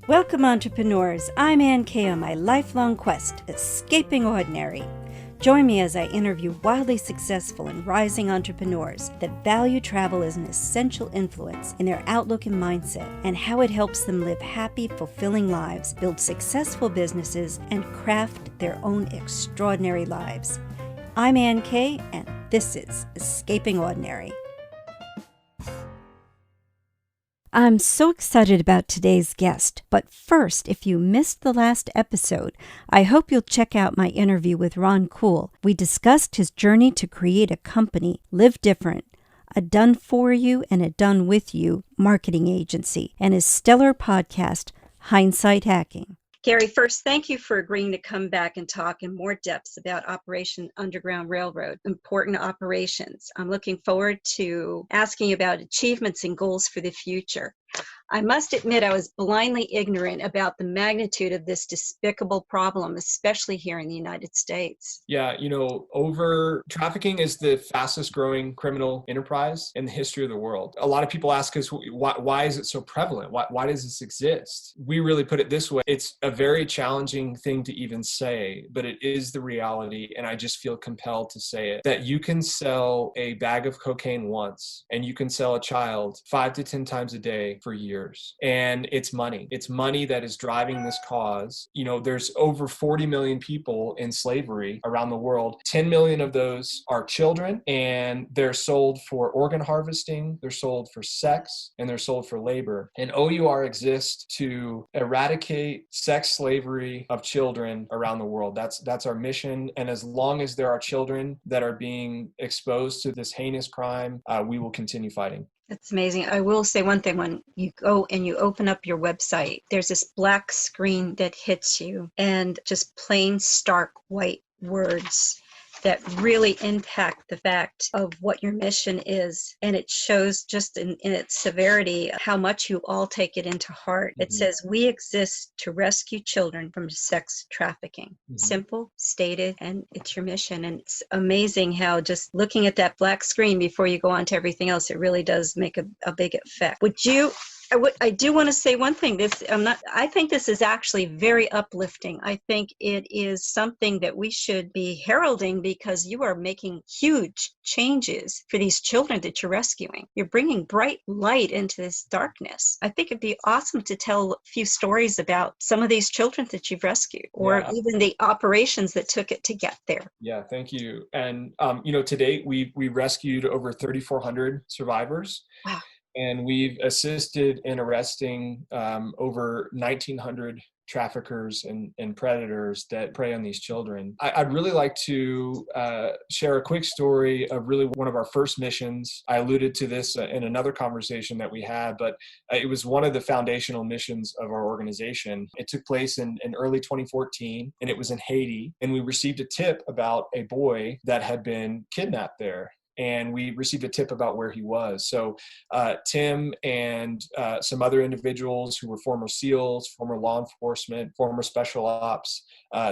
Welcome, entrepreneurs. I'm Ann Kay on my lifelong quest, Escaping Ordinary. Join me as I interview wildly successful and rising entrepreneurs that value travel as an essential influence in their outlook and mindset, and how it helps them live happy, fulfilling lives, build successful businesses, and craft their own extraordinary lives. I'm Ann Kay, and this is Escaping Ordinary. I'm so excited about today's guest, but first, if you missed the last episode, I hope you'll check out my interview with Ron Cool. We discussed his journey to create a company, Live Different, a done-for-you and a done-with-you marketing agency, and his stellar podcast, Hindsight Hacking. Garry, first, thank you for agreeing to come back and talk in more depths about Operation Underground Railroad, important operations. I'm looking forward to asking you about achievements and goals for the future. I must admit I was blindly ignorant about the magnitude of this despicable problem, especially here in the United States. Yeah, trafficking is the fastest growing criminal enterprise in the history of the world. A lot of people ask us, why is it so prevalent? Why does this exist? We really put it this way. It's a very challenging thing to even say, but it is the reality. And I just feel compelled to say it, that you can sell a bag of cocaine once and you can sell a child 5 to 10 times a day for years. And it's money. It's money that is driving this cause. There's over 40 million people in slavery around the world. 10 million of those are children, and they're sold for organ harvesting, they're sold for sex, and they're sold for labor. And O.U.R exists to eradicate sex slavery of children around the world. That's our mission. And as long as there are children that are being exposed to this heinous crime, we will continue fighting. That's amazing. I will say one thing. When you go and you open up your website, there's this black screen that hits you and just plain stark white words that really impact the fact of what your mission is. And it shows just in its severity how much you all take it into heart. It says, we exist to rescue children from sex trafficking. Simple, stated, and it's your mission. And it's amazing how just looking at that black screen before you go on to everything else, it really does make a big effect. I do want to say one thing. I think this is actually very uplifting. I think it is something that we should be heralding, because you are making huge changes for these children that you're rescuing. You're bringing bright light into this darkness. I think it'd be awesome to tell a few stories about some of these children that you've rescued, or even the operations that took it to get there. Yeah, thank you. And, to date, we rescued over 3,400 survivors. Wow. And we've assisted in arresting over 1,900 traffickers and predators that prey on these children. I'd really like to share a quick story of really one of our first missions. I alluded to this in another conversation that we had, but it was one of the foundational missions of our organization. It took place in early 2014, and it was in Haiti. And we received a tip about a boy that had been kidnapped there. And we received a tip about where he was. So Tim and some other individuals who were former SEALs, former law enforcement, former special ops,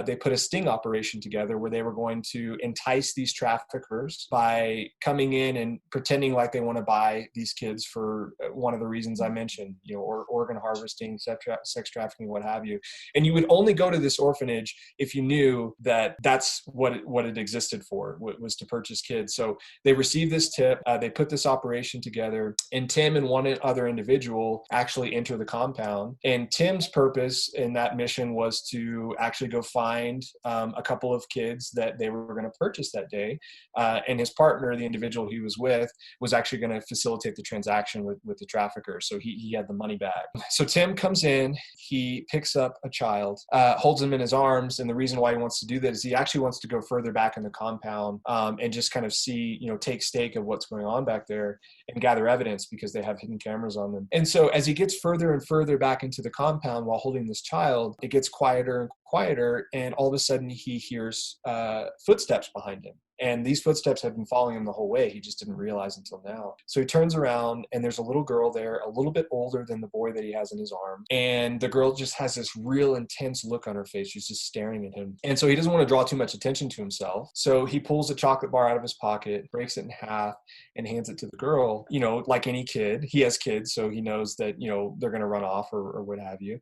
they put a sting operation together where they were going to entice these traffickers by coming in and pretending like they want to buy these kids for one of the reasons I mentioned, or organ harvesting, sex trafficking, what have you. And you would only go to this orphanage if you knew that that's what it existed for, was to purchase kids. So they received this tip, they put this operation together, and Tim and one other individual actually enter the compound. And Tim's purpose in that mission was to actually go find a couple of kids that they were going to purchase that day. And his partner, the individual he was with, was actually going to facilitate the transaction with the trafficker. So he had the money back. So Tim comes in, he picks up a child, holds him in his arms. And the reason why he wants to do that is he actually wants to go further back in the compound and just kind of see, take stake of what's going on back there and gather evidence, because they have hidden cameras on them. And so as he gets further and further back into the compound while holding this child, it gets quieter and quieter. And all of a sudden he hears footsteps behind him. And these footsteps have been following him the whole way. He just didn't realize until now. So he turns around, and there's a little girl there, a little bit older than the boy that he has in his arm. And the girl just has this real intense look on her face. She's just staring at him. And so he doesn't want to draw too much attention to himself. So he pulls a chocolate bar out of his pocket, breaks it in half, and hands it to the girl. Like any kid, he has kids, so he knows that, they're going to run off or what have you.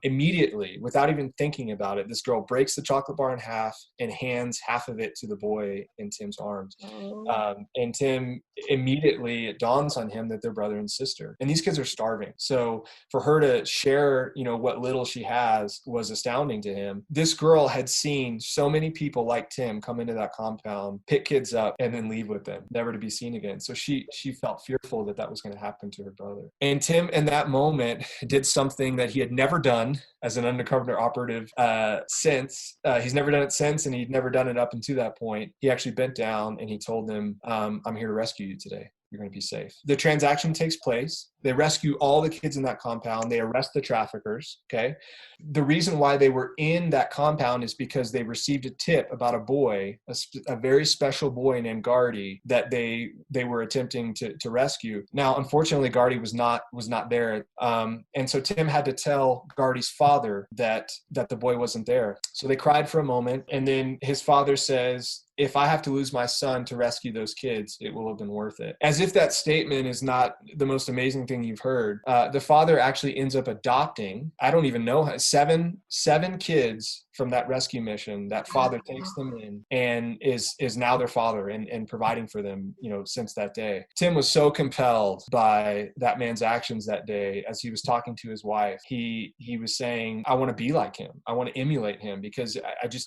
Immediately, without even thinking about it, this girl breaks the chocolate bar in half and hands half of it to the boy in Tim's arms. And Tim, immediately it dawns on him that they're brother and sister, and these kids are starving. So for her to share, what little she has was astounding to him. This girl had seen so many people like Tim come into that compound, pick kids up, and then leave with them, never to be seen again. So she felt fearful that was going to happen to her brother. And Tim, in that moment, did something that he had never done as an undercover operative since. He's never done it since, and he'd never done it up until that point. He actually bent down and he told them, I'm here to rescue you today. You're going to be safe. The transaction takes place. They rescue all the kids in that compound. They arrest the traffickers. Okay. The reason why they were in that compound is because they received a tip about a boy, a very special boy named Gardy, that they were attempting to rescue. Now, unfortunately, Gardy was not there. And so Tim had to tell Gardy's father that the boy wasn't there. So they cried for a moment. And then his father says, if I have to lose my son to rescue those kids, it will have been worth it. As if that statement is not the most amazing thing you've heard. The father actually ends up adopting, I don't even know, seven kids from that rescue mission. That father takes them in and is now their father and providing for them, since that day. Tim was so compelled by that man's actions that day. As he was talking to his wife, he was saying, I want to be like him. I want to emulate him, because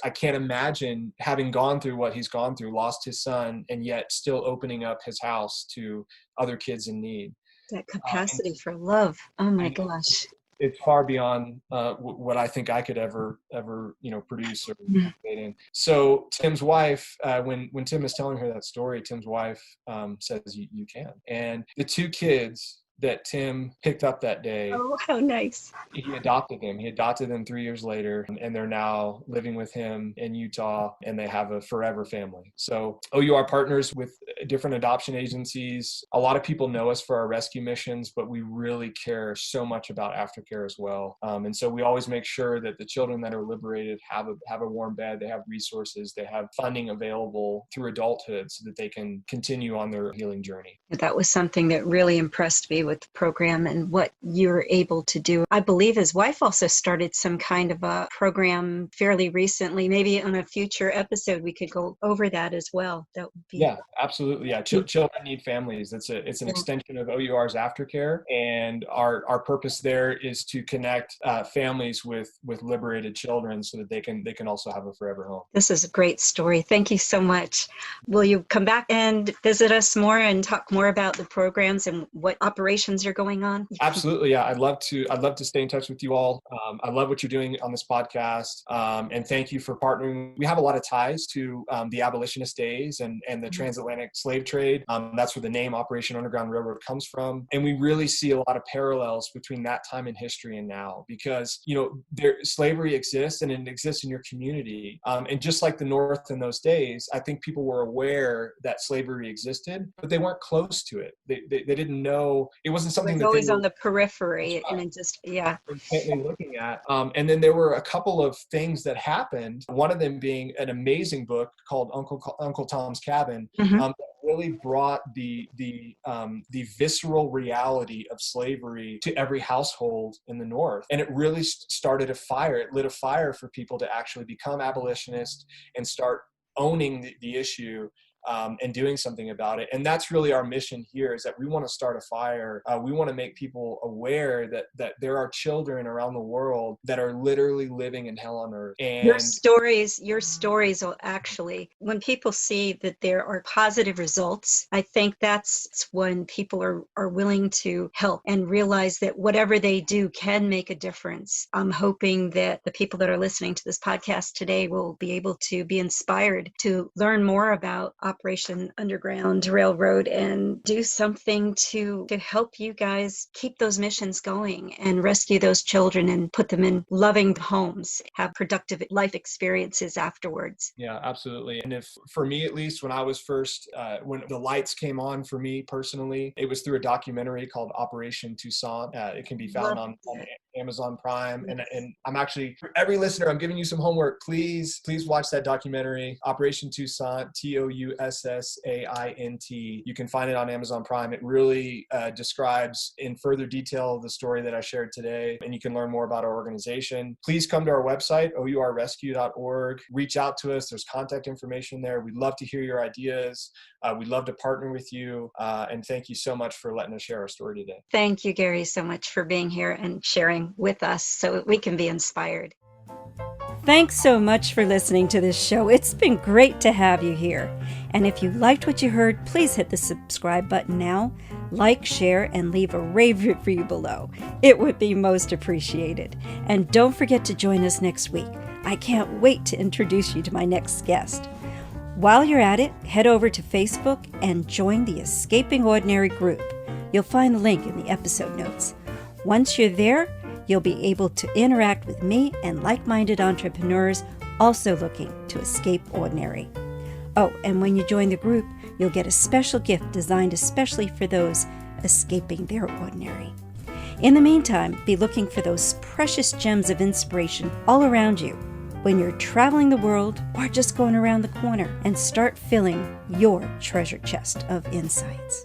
I can't imagine having gone through what he's gone through, lost his son, and yet still opening up his house to other kids in need. That capacity for love. Oh my gosh. It's far beyond what I think I could ever produce or participate in. So Tim's wife, when Tim is telling her that story, Tim's wife says, you can. And the two kids that Tim picked up that day. Oh, how nice. He adopted them. He adopted them 3 years later, and they're now living with him in Utah, and they have a forever family. So O.U.R partners with different adoption agencies. A lot of people know us for our rescue missions, but we really care so much about aftercare as well. And so we always make sure that the children that are liberated have a warm bed, they have resources, they have funding available through adulthood so that they can continue on their healing journey. That was something that really impressed me with the program and what you're able to do. I believe his wife also started some kind of a program fairly recently. Maybe on a future episode we could go over that as well. That would be absolutely. Children need families. It's an extension of O.U.R's aftercare, and our purpose there is to connect families with liberated children so that they can also have a forever home. This is a great story. Thank you so much. Will you come back and visit us more and talk more about the programs and what operations are going on? Absolutely. Yeah. I'd love to stay in touch with you all. I love what you're doing on this podcast. And thank you for partnering. We have a lot of ties to the abolitionist days and the transatlantic slave trade. That's where the name Operation Underground Railroad comes from. And we really see a lot of parallels between that time in history and now, because, slavery exists and it exists in your community. And just like the North in those days, I think people were aware that slavery existed, but they weren't close to it. They didn't know. It wasn't something that always on the periphery and it just intently looking at. And then there were a couple of things that happened. One of them being an amazing book called Uncle Tom's Cabin. That really brought the visceral reality of slavery to every household in the North. And it really started a fire. It lit a fire for people to actually become abolitionists and start owning the issue. And doing something about it. And that's really our mission here, is that we want to start a fire. We want to make people aware that there are children around the world that are literally living in hell on earth. And your stories will actually, when people see that there are positive results, I think that's when people are willing to help and realize that whatever they do can make a difference. I'm hoping that the people that are listening to this podcast today will be able to be inspired to learn more about Operation Underground Railroad and do something to help you guys keep those missions going and rescue those children and put them in loving homes, have productive life experiences afterwards. Yeah, absolutely. And if, for me at least, when I was first, when the lights came on for me personally, it was through a documentary called Operation Tucson. It can be found on Amazon Prime. And I'm actually, for every listener, I'm giving you some homework. Please watch that documentary, Operation Toussaint, Toussaint. You can find it on Amazon Prime. It really describes in further detail the story that I shared today, and you can learn more about our organization. Please come to our website, OURrescue.org. Reach out to us. There's contact information there. We'd love to hear your ideas. We'd love to partner with you. And thank you so much for letting us share our story today. Thank you, Garry, so much for being here and sharing with us so that we can be inspired. Thanks so much for listening to this show. It's been great to have you here. And if you liked what you heard, please hit the subscribe button now, like, share, and leave a rave review below. It would be most appreciated. And don't forget to join us next week. I can't wait to introduce you to my next guest. While you're at it, head over to Facebook and join the Escaping Ordinary group. You'll find the link in the episode notes. Once you're there, you'll be able to interact with me and like-minded entrepreneurs also looking to escape ordinary. Oh, and when you join the group, you'll get a special gift designed especially for those escaping their ordinary. In the meantime, be looking for those precious gems of inspiration all around you when you're traveling the world or just going around the corner, and start filling your treasure chest of insights.